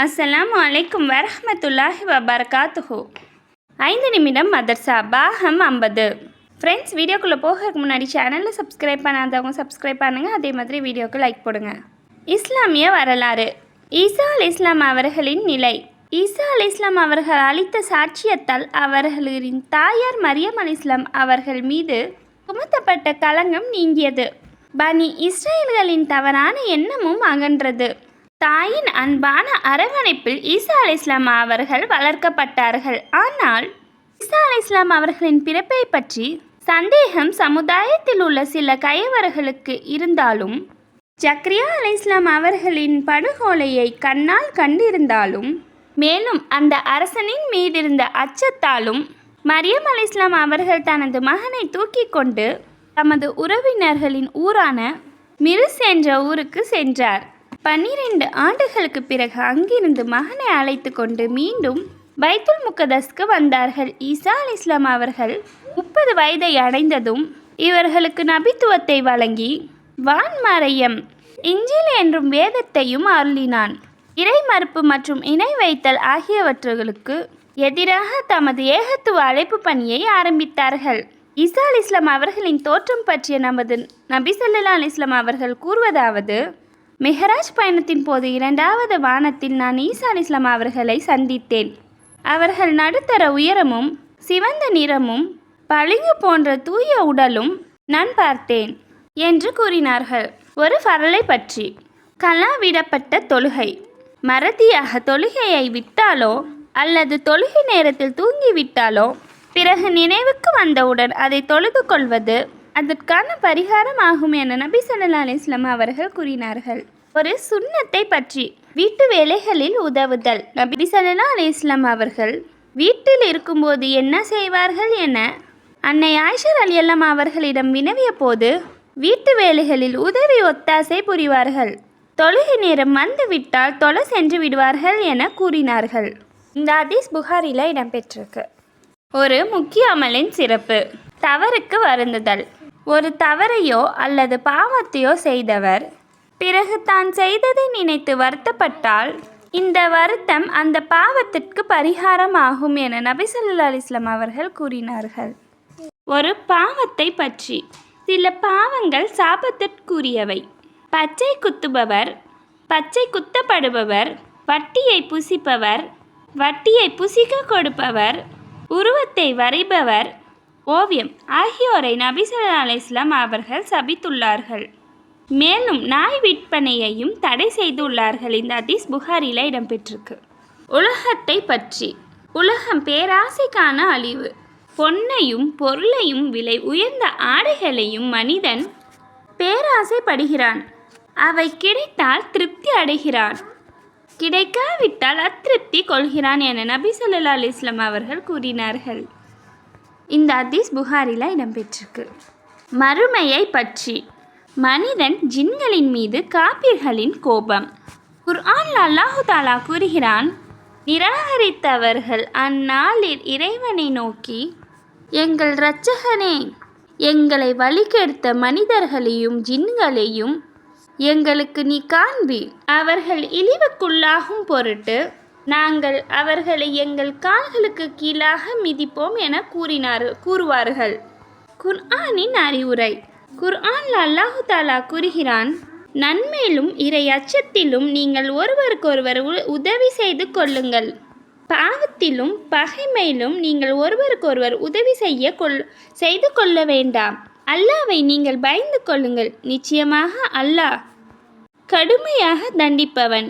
அஸ்ஸலாமு அலைக்கும் வரஹ்மத்துல்லாஹி வபரகாத்துஹு. 5 நிமிடம் மதர்சா பாகம் 50. ஃப்ரெண்ட்ஸ், வீடியோக்குள்ளே போகிறதுக்கு முன்னாடி சேனலில் சப்ஸ்கிரைப் பண்ணாதவங்க சப்ஸ்கிரைப் பண்ணுங்கள். அதே மாதிரி வீடியோக்கு லைக் போடுங்க. இஸ்லாமிய வரலாறு. ஈசா அலைஹிஸ்ஸலாம் அவர்களின் நிலை. ஈசா அலைஹிஸ்ஸலாம் அவர்கள் அளித்த சாட்சியத்தால் அவர்களின் தாயார் மரியம் அலைஹிஸ்ஸலாம் அவர்கள் மீது சுமத்தப்பட்ட களங்கம் நீங்கியது. பனி இஸ்ரேல்களின் தவறான எண்ணமும் அகன்றது. தாயின் அன்பான அரவணைப்பில் ஈசா அலைஹிஸ்ஸலாம் அவர்கள் வளர்க்கப்பட்டார்கள். ஆனால் ஈசா அலைஹிஸ்ஸலாம் அவர்களின் பிறப்பை பற்றி சந்தேகம் சமுதாயத்தில் உள்ள சில கயவர்களுக்கு இருந்தாலும், ஜக்ரியா அலைஹிஸ்ஸலாம் அவர்களின் படுகொலையை கண்ணால் கண்டிருந்தாலும், மேலும் அந்த அரசனின் மீதிருந்த அச்சத்தாலும் மரியம் அலைஹிஸ்ஸலாம் அவர்கள் தனது மகனை தூக்கி கொண்டு தமது உறவினர்களின் ஊரான மிருஸ் என்ற ஊருக்கு சென்றார். 12 ஆண்டுகளுக்கு பிறகு அங்கிருந்து மகனை அழைத்து கொண்டு மீண்டும் பைத்துல் முகதஸ்க்கு வந்தார்கள். ஈசா அலைஹிஸ்ஸலாம் அவர்கள் 30 வயதை அடைந்ததும் இவர்களுக்கு நபித்துவத்தை வழங்கி வான்மறையம் இஞ்சில் என்றும் வேதத்தையும் அருளினான். இறை மறுப்பு மற்றும் இணை வைத்தல் ஆகியவற்றுகளுக்கு எதிராக தமது ஏகத்துவ அழைப்பு பணியை ஆரம்பித்தார்கள். ஈசா அலைஹிஸ்ஸலாம் அவர்களின் தோற்றம் பற்றிய நமது நபி ஸல்லல்லாஹு அலைஹி வஸல்லம் அவர்கள் கூறுவதாவது: மிஹராஜ் பயணத்தின் போது 2வது வானத்தில் நான் ஈசா அலைஹிஸ்ஸலாம் அவர்களை சந்தித்தேன். அவர்கள் நடுத்தர உயரமும் சிவந்த நிறமும் பளிங்கு போன்ற தூய உடலும் நான் பார்த்தேன் என்று கூறினார்கள். ஒரு ஃபரலை பற்றி. கலா விடப்பட்ட தொழுகை. மறதியாக தொழுகையை விட்டாலோ அல்லது தொழுகை நேரத்தில் தூங்கிவிட்டாலோ பிறகு நினைவுக்கு வந்தவுடன் அதை தொழுது கொள்வது அதற்கான பரிகாரம் ஆகும் என நபி ஸல்லல்லாஹு அலைஹி வஸல்லம் அவர்கள் கூறினார்கள். ஒரு சுன்னத்தை பற்றி. வீட்டு வேலைகளில் உதவுதல். நபி ஸல்லல்லாஹு அலைஹி வஸல்லம் அவர்கள் வீட்டில் இருக்கும்போது என்ன செய்வார்கள் என அன்னை ஆயிஷா ரலியல்லாஹு அவர்களிடம் வினவிய போது, வீட்டு வேலைகளில் உதவி ஒத்தாசை புரிவார்கள், தொழுகை நேரம் வந்துவிட்டால் தொலை சென்று விடுவார்கள் என கூறினார்கள். இந்த ஹதீஸ் புகாரியில் இடம்பெற்றிருக்கு. ஒரு முக்கிய அமலின் சிறப்பு. தவறுக்கு வருந்துதல். ஒரு தவறையோ அல்லது பாவத்தையோ செய்தவர் பிறகு தான் செய்ததை நினைத்து வருத்தப்பட்டால் இந்த வருத்தம் அந்த பாவத்திற்கு பரிகாரம் ஆகும் என நபி ஸல்லல்லாஹு அலைஹி வஸல்லம் அவர்கள் கூறினார்கள். ஒரு பாவத்தை பற்றி. சில பாவங்கள் சாபத்திற்குரியவை. பச்சை குத்துபவர், பச்சை குத்தப்படுபவர், வட்டியை புசிப்பவர், வட்டியை புசிக்க கொடுப்பவர், உருவத்தை வரைபவர், ஓவியம் ஆகியோரை நபி ஸல்லல்லாஹு அலைஹி வஸல்லம் அவர்கள் சபித்துள்ளார்கள். மேலும் நாய் விற்பனையையும் தடை செய்துள்ளார்கள். இந்த ஹதீஸ் புகாரியில் இடம்பெற்றிருக்கு. உலகத்தை பற்றி. உலகம் பேராசைக்கான அழிவு. பொன்னையும் பொருளையும் விலை உயர்ந்த ஆடைகளையும் மனிதன் பேராசைப்படுகிறான். அவை கிடைத்தால் திருப்தி அடைகிறான், கிடைக்காவிட்டால் அதிருப்தி கொள்கிறான் என நபி ஸல்லல்லாஹு அலைஹி வஸல்லம் அவர்கள் கூறினார்கள். இந்த ஹதீஸ் புகாரியில் இடம்பெற்றிருக்கு. மறுமையை பற்றி. மனிதன் ஜின்களின் மீது காபிர்களின் கோபம். குர்ஆனில் அல்லாஹு தஆலா கூறுகிறான்: நிராகரித்தவர்கள் அந்நாளில் இறைவனை நோக்கி, எங்கள் இரட்சகனே, எங்களை வழிகெடுத்த மனிதர்களையும் ஜின்களையும் எங்களுக்கு நீ காண்பி. அவர்கள் இழிவுக்குள்ளாகும் பொருட்டு நாங்கள் அவர்களை எங்கள் கால்களுக்கு கீழாக மிதிப்போம் என கூறுவார்கள். குர்ஆனின் அறிவுரை. குர்ஆனில் அல்லாஹு தஆலா கூறுகிறான்: நன்மையிலும் இறை அச்சத்திலும் நீங்கள் ஒருவருக்கொருவர் உதவி செய்து கொள்ளுங்கள். பாவத்திலும் பகைமையிலும் நீங்கள் ஒருவருக்கொருவர் உதவி செய்து கொள்ள வேண்டாம். அல்லாஹ்வை நீங்கள் பயந்து கொள்ளுங்கள். நிச்சயமாக அல்லாஹ் கடுமையாக தண்டிப்பவன்.